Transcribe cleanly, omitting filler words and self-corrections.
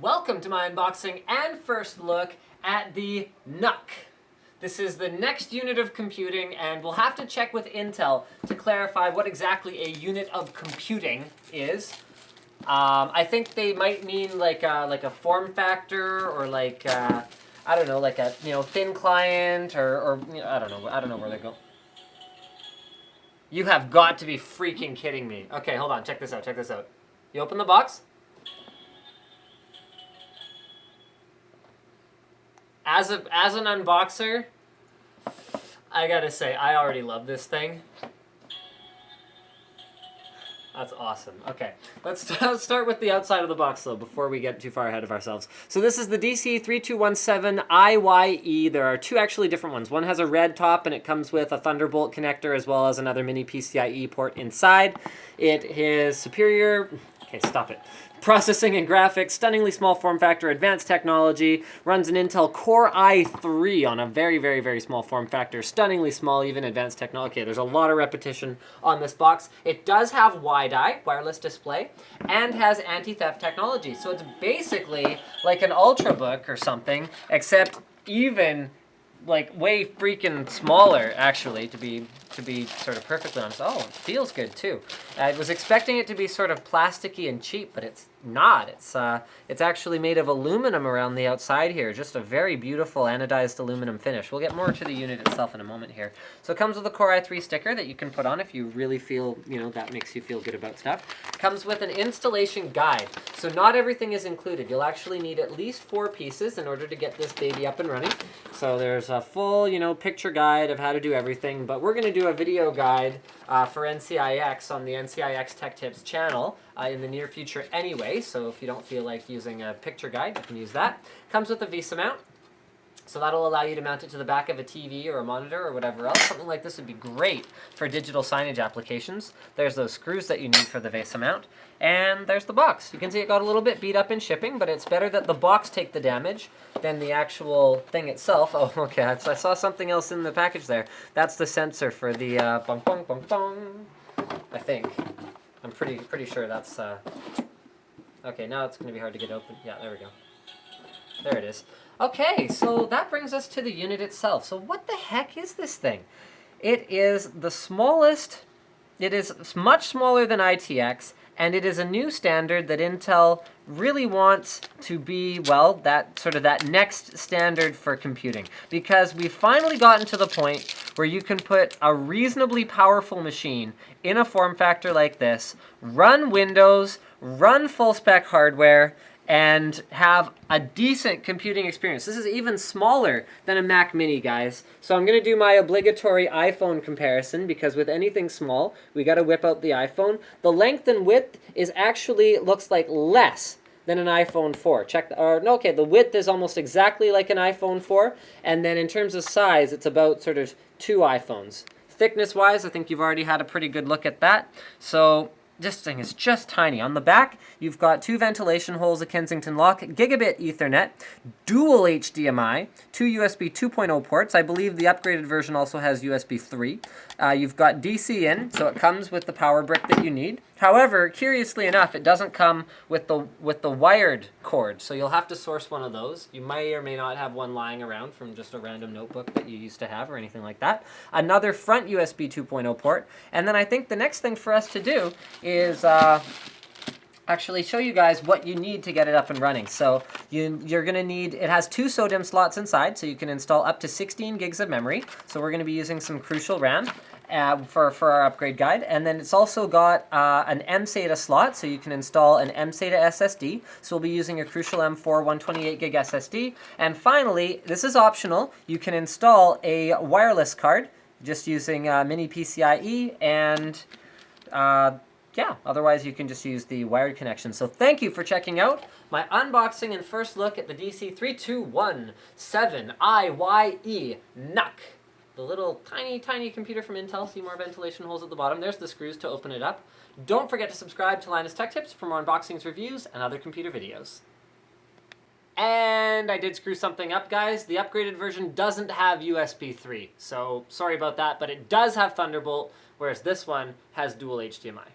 Welcome to my unboxing and first look at the NUC. This is the next unit of computing, and we'll have to check with Intel to clarify what exactly a unit of computing is. I think they might mean like a form factor, or like I don't know, like a thin client, or I don't know where they go. You have got to be freaking kidding me. Okay, hold on, check this out, check this out. You open the box. As an unboxer, I gotta say, I already love this thing. That's awesome. Okay, let's start with the outside of the box, though, before we get too far ahead of ourselves. So this is the DC3217IYE. There are two actually different ones. One has a red top, and it comes with a Thunderbolt connector, as well as another mini PCIe port inside. It is superior... Okay, stop it. Processing and graphics, stunningly small form factor, advanced technology, runs an Intel Core i3 on a very, very, very small form factor, stunningly small, even advanced technology. Okay, there's a lot of repetition on this box. It does have WiDi, wireless display, and has anti-theft technology. So it's basically like an Ultrabook or something, except even like way freaking smaller, actually, to be sort of perfectly honest. Oh, it feels good too. I was expecting it to be sort of plasticky and cheap, but it's not. It's actually made of aluminum around the outside here. Just a very beautiful anodized aluminum finish. We'll get more to the unit itself in a moment here. So it comes with a Core i3 sticker that you can put on if you really feel, that makes you feel good about stuff. Comes with an installation guide. So not everything is included. You'll actually need at least 4 pieces in order to get this baby up and running. So there's a full, picture guide of how to do everything, but we're going to do a video guide for NCIX on the NCIX Tech Tips channel in the near future anyway, so if you don't feel like using a picture guide, you can use that. Comes with a VESA mount, so that'll allow you to mount it to the back of a TV or a monitor or whatever else. Something like this would be great for digital signage applications. There's those screws that you need for the VESA mount, and there's the box. You can see it got a little bit beat up in shipping, but it's better that the box take the damage than the actual thing itself. Oh, okay, I saw something else in the package there. That's the sensor for the bong bong bong bong, I think. I'm pretty sure that's... Okay, now it's going to be hard to get open. Yeah, there we go. There it is. Okay, so that brings us to the unit itself. So what the heck is this thing? It is the smallest... It is much smaller than ITX, and it is a new standard that Intel really wants to be, well, that next standard for computing. Because we've finally gotten to the point where you can put a reasonably powerful machine in a form factor like this, run Windows, run full-spec hardware, and have a decent computing experience. This is even smaller than a Mac Mini, guys. So I'm going to do my obligatory iPhone comparison, because with anything small, we got to whip out the iPhone. The length and width is actually, looks like less than an iPhone 4. The width is almost exactly like an iPhone 4, and then in terms of size, it's about sort of 2 iPhones. Thickness-wise, I think you've already had a pretty good look at that. So this thing is just tiny. On the back, you've got 2 ventilation holes, a Kensington lock, gigabit Ethernet, dual HDMI, 2 USB 2.0 ports. I believe the upgraded version also has USB 3. You've got DC in, so it comes with the power brick that you need. However, curiously enough, it doesn't come with the wired cord, so you'll have to source one of those. You may or may not have one lying around from just a random notebook that you used to have or anything like that. Another front USB 2.0 port, and then I think the next thing for us to do is actually show you guys what you need to get it up and running. So you're going to need, it has 2 SODIMM slots inside, so you can install up to 16 gigs of memory. So we're going to be using some Crucial RAM for our upgrade guide. And then it's also got an M Sata slot, so you can install an M Sata Ssd. So we'll be using a Crucial M4 128 gig SSD. And finally, this is optional, you can install a wireless card, just using mini PCIe and... yeah, otherwise you can just use the wired connection. So thank you for checking out my unboxing and first look at the DC3217IYE NUC. The little tiny computer from Intel. See more ventilation holes at the bottom. There's the screws to open it up. Don't forget to subscribe to Linus Tech Tips for more unboxings, reviews, and other computer videos. And I did screw something up, guys. The upgraded version doesn't have USB 3, so sorry about that, but it does have Thunderbolt, whereas this one has dual HDMI.